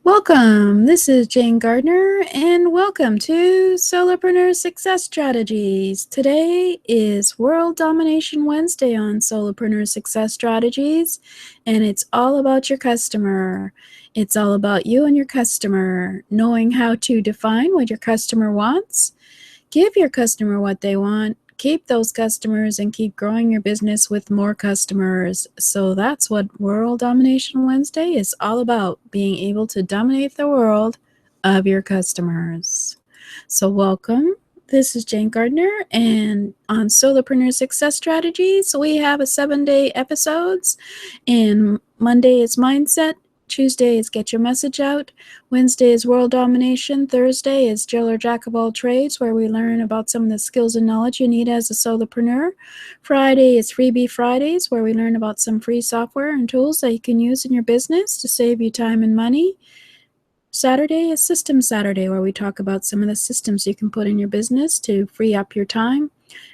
Welcome. This is Jane Gardner, and welcome to Solopreneur Success Strategies. Today is World Domination Wednesday on Solopreneur Success Strategies, and it's all about your customer. It's all about you and your customer, knowing how to define what your customer wants, give your customer what they want, keep those customers, and keep growing your business with more customers. So that's what World Domination Wednesday is all about, being able to dominate the world of your customers. So welcome. This is Jane Gardner, and on Solopreneur Success Strategies, we have a 7-day episodes, and Monday is Mindset, Tuesday is Get Your Message Out, Wednesday is World Domination, Thursday is Jill or Jack of All Trades, where we learn about some of the skills and knowledge you need as a solopreneur. Friday is Freebie Fridays, where we learn about some free software and tools that you can use in your business to save you time and money. Saturday is System Saturday, where we talk about some of the systems you can put in your business to free up your time.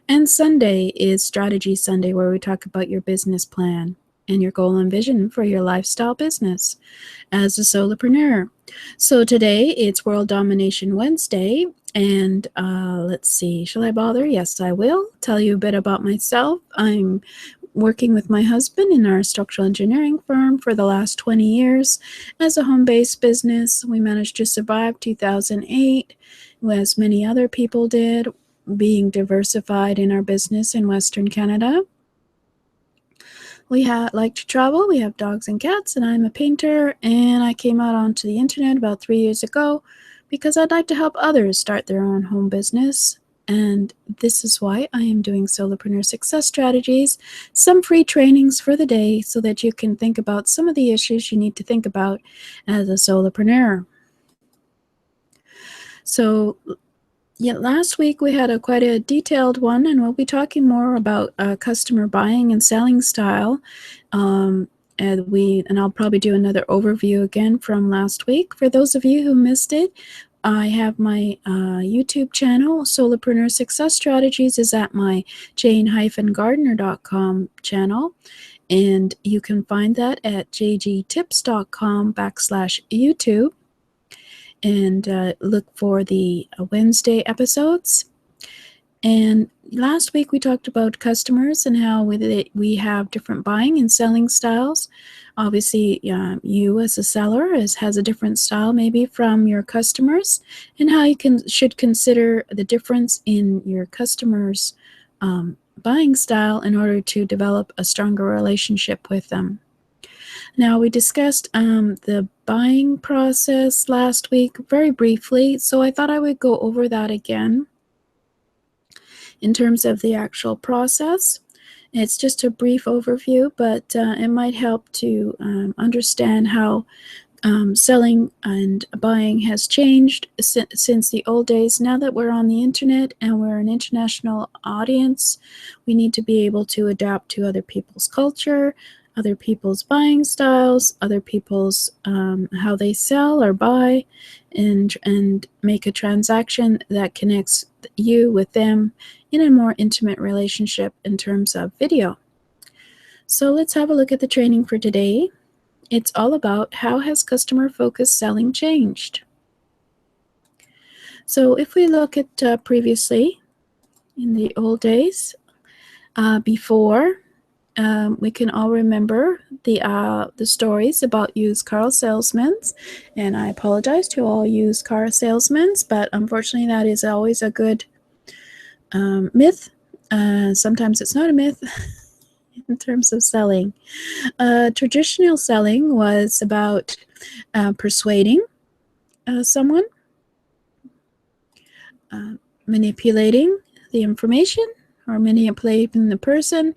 And Sunday is Strategy Sunday, where we talk about your business plan and your goal and vision for your lifestyle business as a solopreneur. So today it's World Domination Wednesday, and let's see, shall I bother? Yes, I will tell you a bit about myself. I'm working with my husband in our structural engineering firm for the last 20 years as a home-based business. We managed to survive 2008, as many other people did, being diversified in our business in Western Canada. We like to travel, we have dogs and cats, and I'm a painter, and I came out onto the internet about 3 years ago because I'd like to help others start their own home business. And this is why I am doing Solopreneur Success Strategies, some free trainings for the day so that you can think about some of the issues you need to think about as a solopreneur. So last week we had quite a detailed one, and we'll be talking more about customer buying and selling style. And I'll probably do another overview again from last week. For those of you who missed it, I have my YouTube channel, Solopreneur Success Strategies, is at my jane-gardner.com channel. And you can find that at jgtips.com/YouTube. And look for the Wednesday episodes. And last week we talked about customers and how we have different buying and selling styles. Obviously, you as a seller has a different style maybe from your customers, and how you should consider the difference in your customers' buying style in order to develop a stronger relationship with them. Now, we discussed the buying process last week very briefly, so I thought I would go over that again in terms of the actual process. It's just a brief overview, but it might help to understand how selling and buying has changed since the old days. Now that we're on the internet and we're an international audience, we need to be able to adapt to other people's culture, other people's buying styles, other people's how they sell or buy, and make a transaction that connects you with them in a more intimate relationship in terms of video. So let's have a look at the training for today. It's all about how has customer-focused selling changed. So if we look at previously, in the old days, before, we can all remember the stories about used car salesmen, and I apologize to all used car salesmen, but unfortunately that is always a good myth. Sometimes it's not a myth in terms of selling. Traditional selling was about persuading someone, manipulating the information, or manipulating the person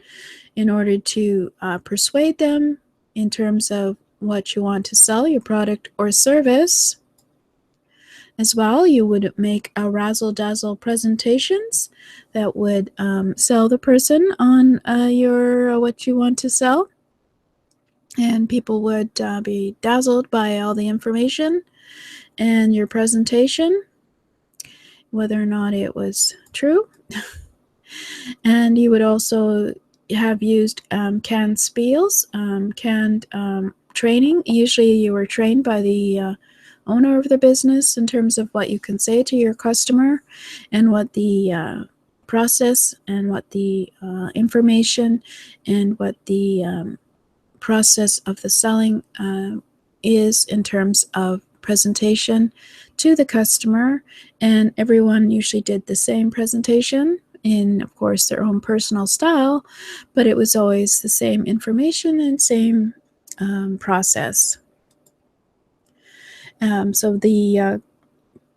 in order to persuade them in terms of what you want to sell, your product or service. As well, you would make a razzle dazzle presentations that would sell the person on what you want to sell, and people would be dazzled by all the information and your presentation, whether or not it was true. And you would also have used canned spiels, canned training. Usually you were trained by the owner of the business in terms of what you can say to your customer and what the process and what the information and what the process of the selling is in terms of presentation to the customer. And everyone usually did the same presentation in, of course, their own personal style, but it was always the same information and same process. So the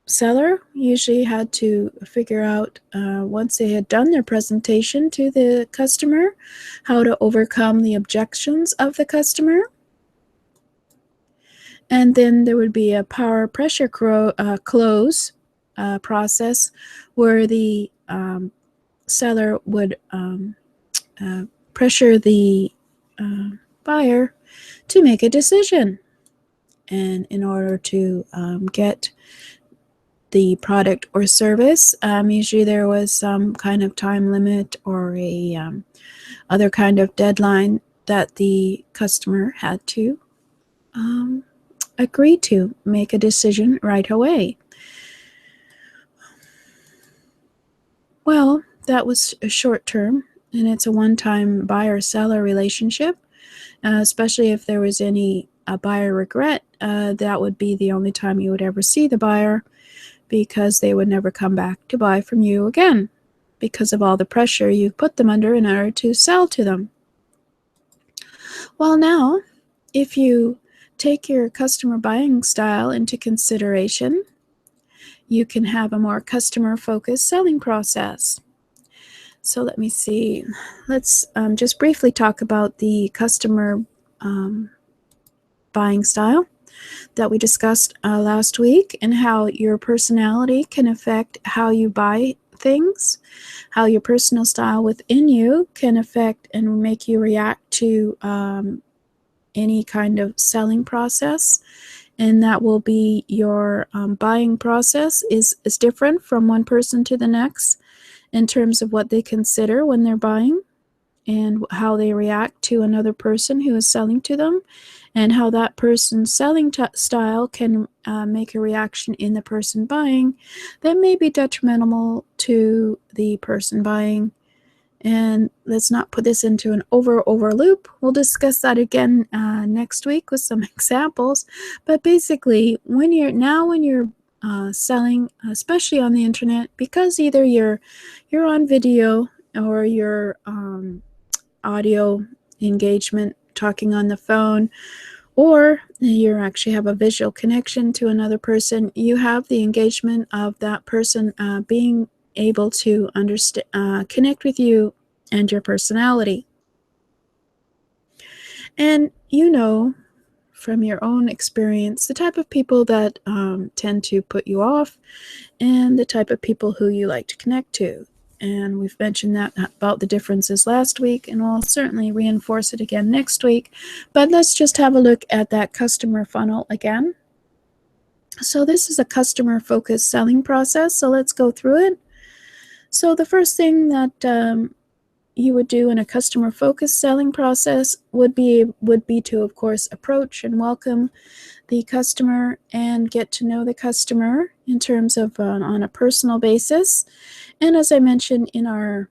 seller usually had to figure out, once they had done their presentation to the customer, how to overcome the objections of the customer. And then there would be a power pressure close process where the seller would pressure the buyer to make a decision. And in order to get the product or service, usually there was some kind of time limit or a other kind of deadline that the customer had to agree to make a decision right away. Well, that was a short term, and it's a one-time buyer-seller relationship, especially if there was any buyer regret. That would be the only time you would ever see the buyer, because they would never come back to buy from you again because of all the pressure you put them under in order to sell to them. Well, now, if you take your customer buying style into consideration, you can have a more customer-focused selling process. So let me see. Let's just briefly talk about the customer buying style that we discussed last week, and how your personality can affect how you buy things, how your personal style within you can affect and make you react to any kind of selling process. And that will be your buying process is different from one person to the next in terms of what they consider when they're buying, and how they react to another person who is selling to them, and how that person's selling style can make a reaction in the person buying that may be detrimental to the person buying. And let's not put this into an over loop. We'll discuss that again next week with some examples. But basically, when you're selling, especially on the internet, because either you're on video or you're audio engagement, talking on the phone, or you actually have a visual connection to another person, you have the engagement of that person being able to understand, connect with you and your personality. And you know from your own experience the type of people that tend to put you off, and the type of people who you like to connect to. And we've mentioned that about the differences last week, and we'll certainly reinforce it again next week. But let's just have a look at that customer funnel again. So this is a customer-focused selling process, so let's go through it. So the first thing that you would do in a customer-focused selling process would be to, of course, approach and welcome the customer and get to know the customer in terms of on a personal basis. And as I mentioned in our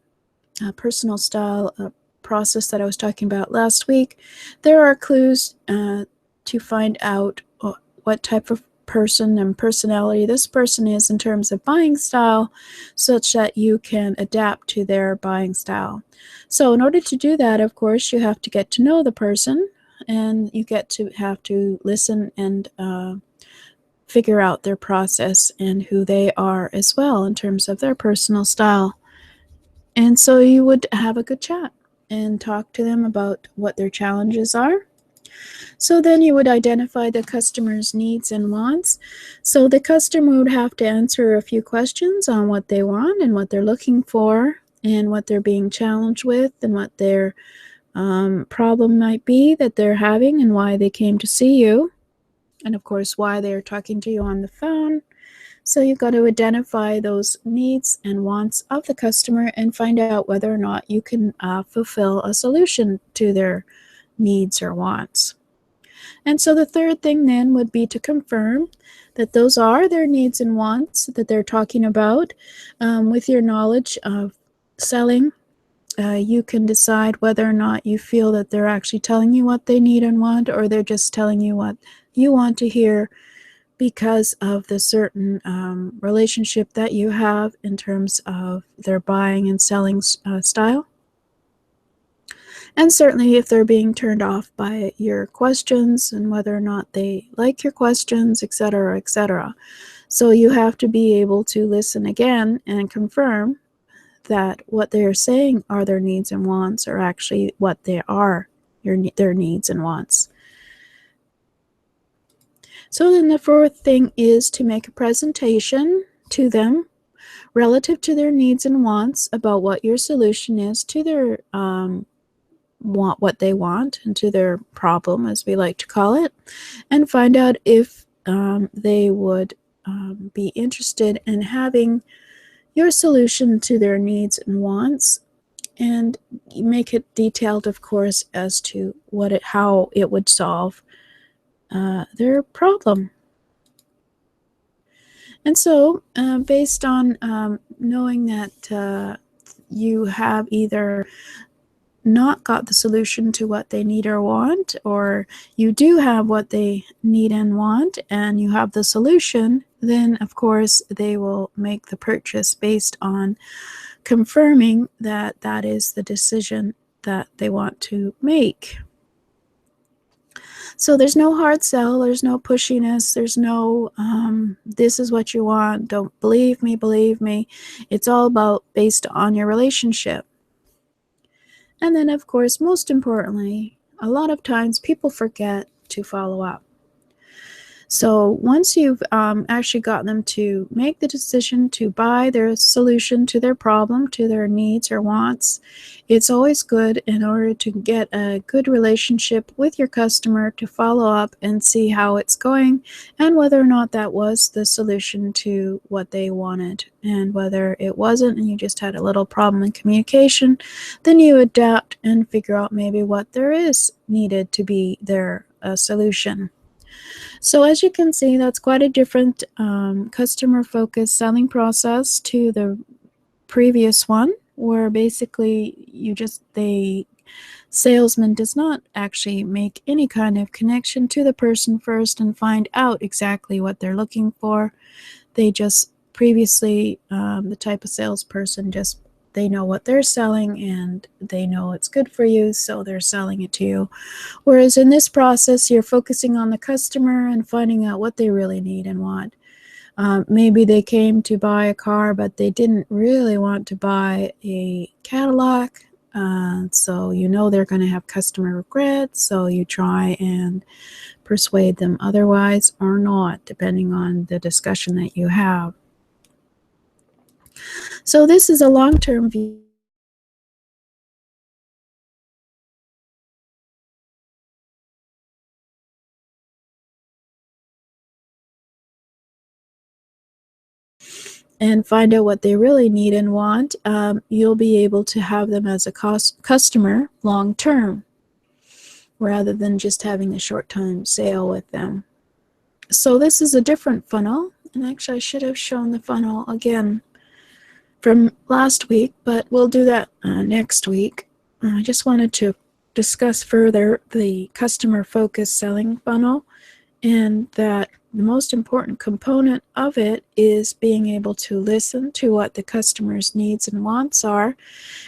personal style process that I was talking about last week, there are clues to find out what type of person and personality this person is in terms of buying style, such that you can adapt to their buying style. So in order to do that, of course, you have to get to know the person, and you have to listen and figure out their process and who they are as well in terms of their personal style. And so you would have a good chat and talk to them about what their challenges are. So then you would identify the customer's needs and wants. So the customer would have to answer a few questions on what they want and what they're looking for, and what they're being challenged with, and what their problem might be that they're having, and why they came to see you, and of course why they're talking to you on the phone. So you've got to identify those needs and wants of the customer and find out whether or not you can fulfill a solution to their needs or wants. And so the third thing then would be to confirm that those are their needs and wants that they're talking about. With your knowledge of selling, you can decide whether or not you feel that they're actually telling you what they need and want, or they're just telling you what you want to hear because of the certain relationship that you have in terms of their buying and selling style. And certainly if they're being turned off by your questions and whether or not they like your questions, etc., etc. So you have to be able to listen again and confirm that what they're saying are their needs and wants are actually what they are, their needs and wants. So then the fourth thing is to make a presentation to them relative to their needs and wants about what your solution is to their what they want and to their problem, as we like to call it, and find out if they would be interested in having your solution to their needs and wants, and make it detailed, of course, as to how it would solve their problem. And so, based on knowing that you have either not got the solution to what they need or want, or you do have what they need and want and you have the solution, then of course they will make the purchase based on confirming that that is the decision that they want to make. So there's no hard sell, there's no pushiness, there's no this is what you want, don't believe me. It's all about based on your relationship. And then, of course, most importantly, a lot of times people forget to follow up. So once you've actually got them to make the decision to buy their solution to their problem, to their needs or wants, it's always good, in order to get a good relationship with your customer, to follow up and see how it's going and whether or not that was the solution to what they wanted. And whether it wasn't and you just had a little problem in communication, then you adapt and figure out maybe what there is needed to be their solution. So as you can see, that's quite a different customer-focused selling process to the previous one, where basically the salesman does not actually make any kind of connection to the person first and find out exactly what they're looking for. They just previously, the type of salesperson, just they know what they're selling and they know it's good for you, so they're selling it to you. Whereas in this process, you're focusing on the customer and finding out what they really need and want. Maybe they came to buy a car, but they didn't really want to buy a Cadillac. So you know they're going to have customer regret, so you try and persuade them otherwise or not, depending on the discussion that you have. So this is a long-term view. And find out what they really need and want, you'll be able to have them as a customer long term, rather than just having a short-time sale with them. So this is a different funnel, and actually I should have shown the funnel again from last week, but we'll do that next week. I just wanted to discuss further the customer-focused selling funnel, and that the most important component of it is being able to listen to what the customer's needs and wants are,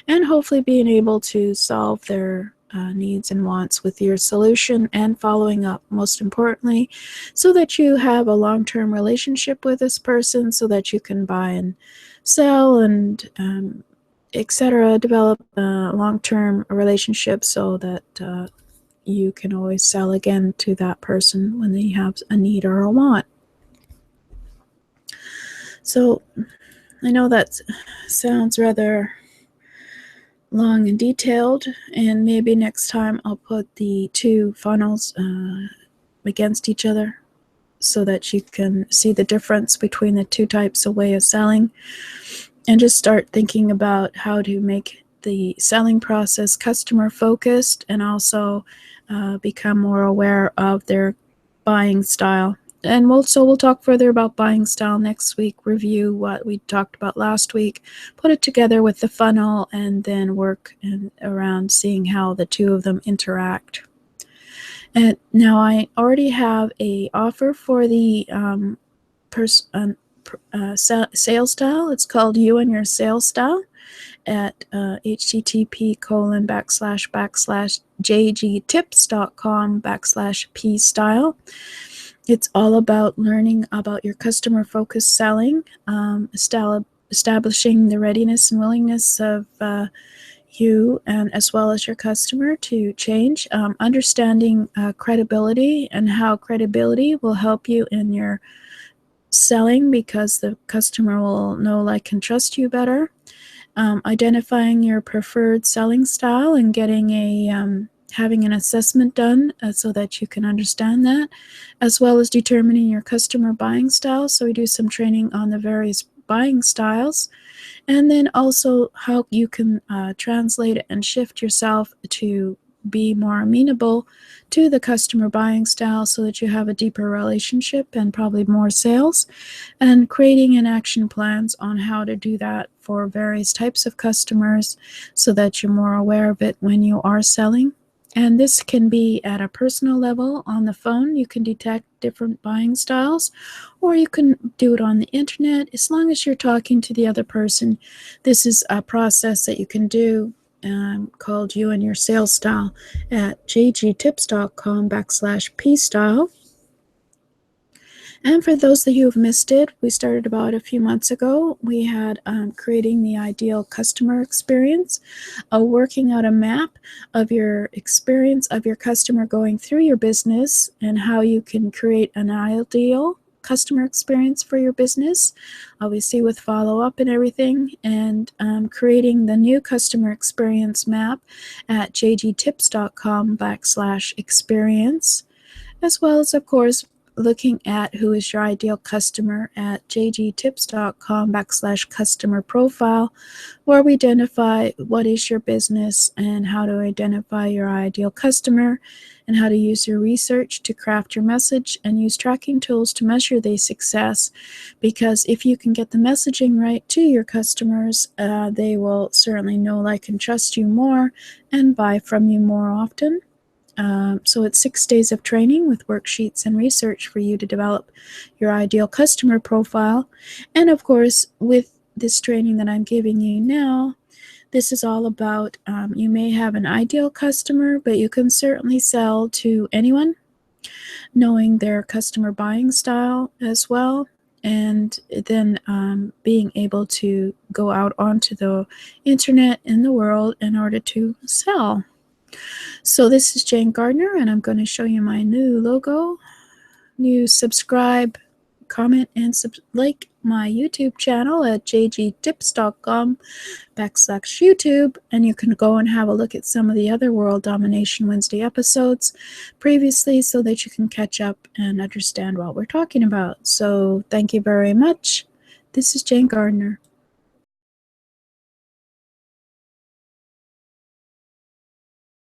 and hopefully being able to solve their needs and wants with your solution, and following up, most importantly, so that you have a long-term relationship with this person, so that you can buy and sell and etc., develop a long-term relationship, so that you can always sell again to that person when they have a need or a want. So I know that sounds rather long and detailed, and maybe next time I'll put the two funnels against each other so that you can see the difference between the two types of way of selling, and just start thinking about how to make the selling process customer focused, and also become more aware of their buying style. And we'll talk further about buying style next week, review what we talked about last week, put it together with the funnel, and then work around seeing how the two of them interact. And now I already have a offer for the sales style. It's called You and Your Sales Style at http://jgtips.com/p-style. It's all about learning about your customer-focused selling, establishing the readiness and willingness of you and as well as your customer to change, understanding credibility and how credibility will help you in your selling because the customer will know, like, and trust you better. Identifying your preferred selling style and getting having an assessment done so that you can understand that, as well as determining your customer buying style. So we do some training on the various buying styles, and then also how you can translate it and shift yourself to be more amenable to the customer buying style so that you have a deeper relationship and probably more sales, and creating an action plans on how to do that for various types of customers so that you're more aware of it when you are selling. And this can be at a personal level on the phone. You can detect different buying styles, or you can do it on the internet as long as you're talking to the other person. This is a process that you can do called You and Your Sales Style at jgtips.com/p-style. And for those of you who've missed it, we started about a few months ago. We had creating the ideal customer experience, working out a map of your experience of your customer going through your business and how you can create an ideal customer experience for your business, obviously with follow-up and everything, and creating the new customer experience map at jgtips.com/experience, as well as, of course, looking at who is your ideal customer at jgtips.com/customer profile, where we identify what is your business and how to identify your ideal customer, and how to use your research to craft your message and use tracking tools to measure the success. Because if you can get the messaging right to your customers, they will certainly know, like, and trust you more and buy from you more often. So it's 6 days of training with worksheets and research for you to develop your ideal customer profile. And of course, with this training that I'm giving you now, this is all about, you may have an ideal customer, but you can certainly sell to anyone, knowing their customer buying style as well, and then being able to go out onto the internet in the world in order to sell. So this is Jane Gardner, and I'm going to show you my new logo. You subscribe, comment, and like my YouTube channel at jgtips.com/YouTube, and you can go and have a look at some of the other World Domination Wednesday episodes previously so that you can catch up and understand what we're talking about. So thank you very much. This is Jane Gardner.